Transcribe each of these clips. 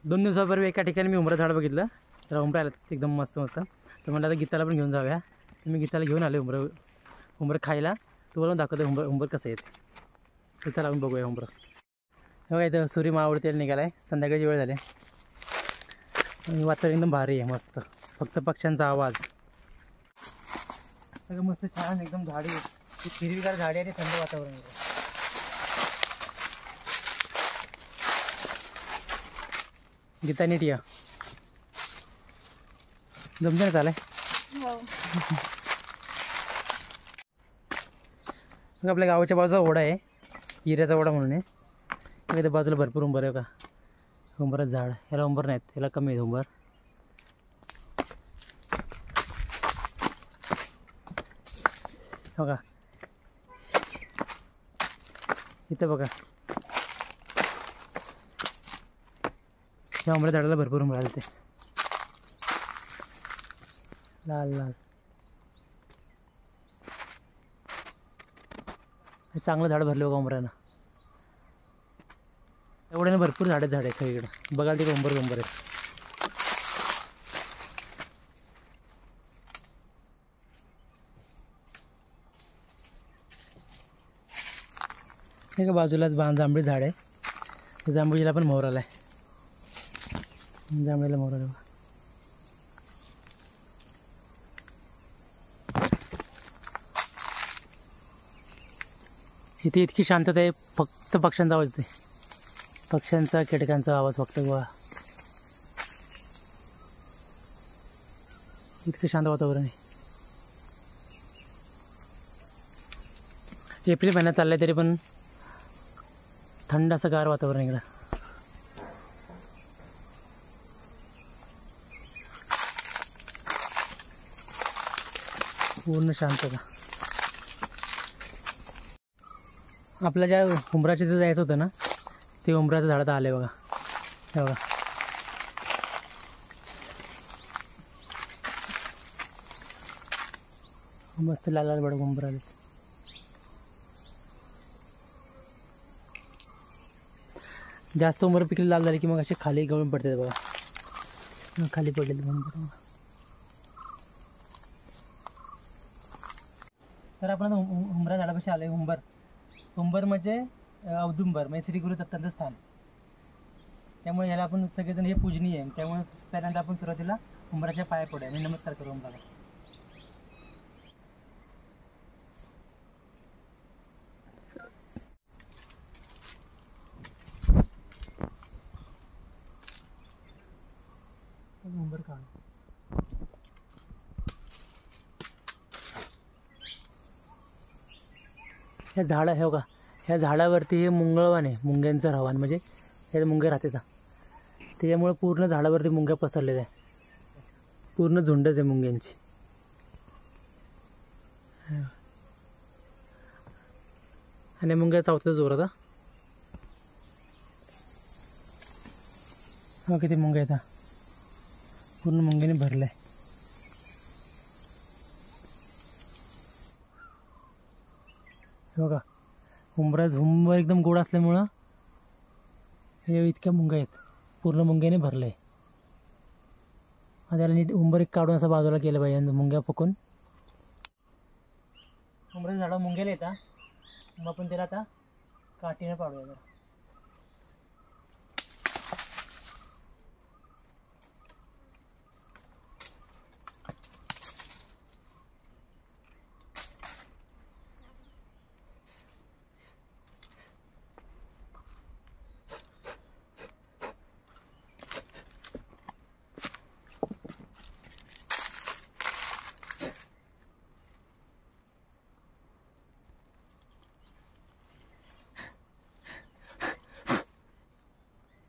2 दिवसापूर्वी एका ठिकाणी मी उंबरा झाड बघितलं, तर उंबरा आलं एकदम मस्त मस्त. तर म्हटलं आता गीताला पण घेऊन जाऊया. तर मी गीताला घेऊन आले उंबरं खायला. तुम्हाला दाखवतो उंबर कसं येते. तर चला आपण बघूया उंबरं. हे बघा इथं सूर्य मावळतीला निघाला आहे, संध्याकाळची वेळ झाली आणि वातावरण एकदम भारी आहे, मस्त. फक्त पक्ष्यांचा आवाज सगळं मस्त छान एकदम झाडी, हिरवीगार झाडी आणि थंड वातावरण आहे. गीता नीट या, जमते ना चालाय. आपल्या गावाच्या बाजूला ओढा आहे, हिऱ्याचा ओढा म्हणून आहे. इथे बाजूला भरपूर उंबर आहे का, उंबराचं झाड. ह्याला उंबर नाहीत, ह्याला कमी आहे उंबर. बघा इथं बघा, त्या उंबऱ्या झाडाला भरपूर उंबर आले ते लाल लाल. चांगलं झाड भरले बघा उंबऱ्यानं. एवढ्यानं भरपूर झाड आहे सगळीकडे. बघाल ते उंबर आहेत. हे का बाजूलाच जांभळी झाड आहे, त्या जांभळीला पण मोहर आलाय. जांभळीला मोहर आला. इथे इतकी शांतता आहे, फक्त पक्ष्यांचा आवाज येते, पक्ष्यांचा कीटकांचा आवाज फक्त गोळा. इतकं शांत वातावरण आहे. एप्रिल महिन्यात चाललाय तरी पण थंड असं गार वातावरण इकडं. पूर्ण शांतता. आपल्या ज्या उंबराच्या तिथं जायचं होतं ना, ते उंबराचं झाड तर आले बघा. हे बघा मस्त लाल लाल बडं उंबर आले. जास्त उंबर पिकली लाल झाली की मग असे खाली गळून पडतात बघा, खाली पडलेले उंबर. तर आपण उंबरा झाडापाशी आलोय. उंबर म्हणजे औदुंबर म्हणजे श्री गुरु दत्तांचं स्थान. त्यामुळे याला आपण सगळेजण हे पूजनीय आहे. त्यामुळे पहिल्यांदा आपण सुरुवातीला उंबराच्या पाया पडूया आणि नमस्कार करू उंबराला. उंबर काढ. ह्या झाडं हे बघा, ह्या झाडावरती हे मुंगळवान आहे, मुंग्यांचं रवान. म्हणजे हे मुंग्या राहते, त्याच्यामुळे पूर्ण झाडावरती मुंग्या पसरलेल्या आहे. पूर्ण झुंडच आहे मुंग्यांची. आणि मुंग्या चावतात जोरात. हा किती मुंग्या येतात, पूर्ण मुंग्याने भरलाय. बघा उंबर एकदम गोड असल्यामुळं हे इतक्या मुंग्या आहेत, पूर्ण मुंग्याने भरलं आहे. त्याला नीट उंबर एक काढून असं बाजूला केलं पाहिजे, मुंग्या फुकून. उंबराच्या झाडावर मुंग्याला येतात, मग आपण त्याला आता काठीने पाडूया जरा.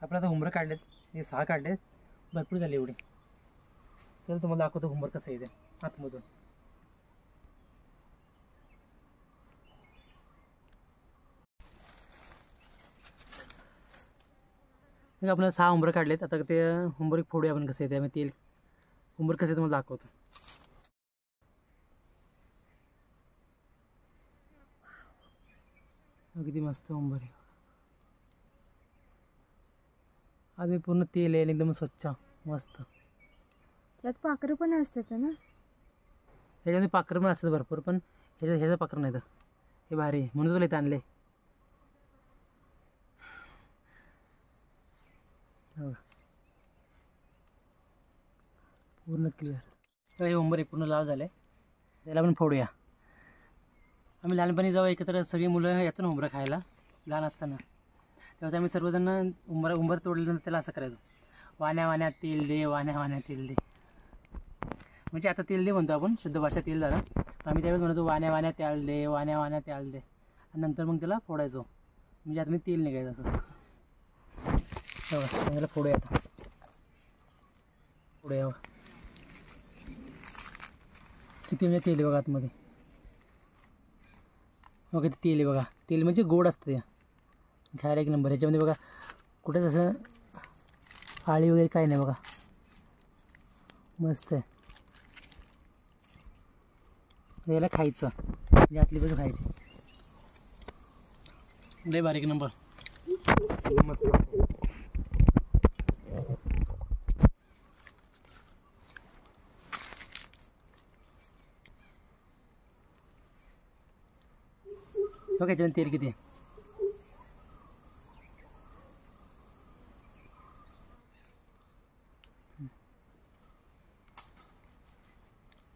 आपण आता उंबरं काढलेत, हे 6 काढलेत, भरपूर झाले एवढे. तर तुम्हाला दाखवतो उंबर कसं येते आतमधून. आपण 6 उंबरं काढलेत. आता ते उंबर फोडूया आपण कसं येते. आम्ही तेल उंबर कसं तुम्हाला दाखवतो. किती मस्त उंबर आहे. आज मी पूर्ण तेल आहे एकदम स्वच्छ मस्त. त्यात पाखरं पण असतात ना. ह्याच्यामध्ये पाखरं पण असतात भरपूर, पण ह्याचं पाखरं नाही तर हे भारी आहे म्हणून तुला इथं आणले. पूर्ण क्लिअर. हे उंबर पूर्ण लाल झाले, त्याला पण फोडूया. आम्ही लहानपणी जेव्हा एकत्र सगळी मुलं याचं उंबरं खायला लहान असताना, तेव्हा आम्ही सर्वजण उंबर तोडल्यानंतर त्याला असं करायचो, वाण्या वाण्यात तेल दे, वाण्या वाण्यात तेल दे. म्हणजे आता तेल दे म्हणतो आपण, शुद्ध भाषा तेल झालं. आम्ही त्यावेळेस म्हणायचो वाण्या वाण्यात तेल दे, वाण्या वाण्यात तेल दे, आणि नंतर मग त्याला फोडायचो. म्हणजे आता मी तेल निघायचं असं. बघा त्याला फोडूया आता. फोडूया बघा किती म्हणजे तेल आहे बघा आतमध्ये. बघा किती तेल आहे बघा. तेल म्हणजे गोड असतं, या खायला एक नंबर. ह्याच्यामध्ये बघा कुठेच असं आळी वगैरे काही नाही बघा, मस्त आहे. याला खायचं, यातली बाजू खायची. लय बारीक नंबर मस्त. बघा याच्यामध्ये तेल किती आहे.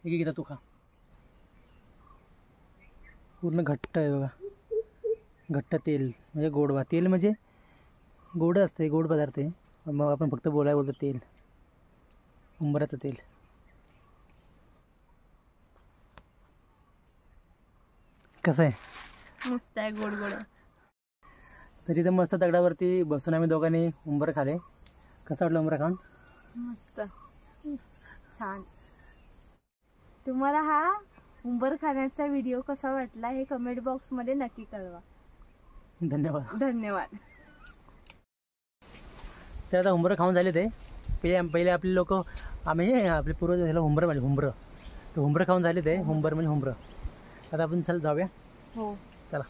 एक घेता तू खा. पूर्ण घट्ट आहे बघा, घट्ट तेल म्हणजे गोडवा. तेल म्हणजे गोड असते, गोड पदार्थ आहे. मग आपण फक्त बोलतो तेल, उंबराचं तेल. कसं आहे? मस्त आहे, गोड गोड. तरी तर मस्त दगडावरती बसून आम्ही दोघांनी उंबर खाले. कसं वाटलं उंबरा खाऊन? मस्त छान. तुम्हाला हा उंबर खाण्याचा व्हिडिओ कसा वाटला हे कमेंट बॉक्समध्ये नक्की कळवा. धन्यवाद. धन्यवाद. तर आता उंबरं खाऊन झाले ते. पहिले आपले लोक, आम्ही आपले पूर्वज झालं हुंबरं म्हणजे हुंबरं. तर हुंबरं खाऊन झाले ते. हुंबर म्हणजे हुंबरं. आता आपण चल जाऊया. हो चला.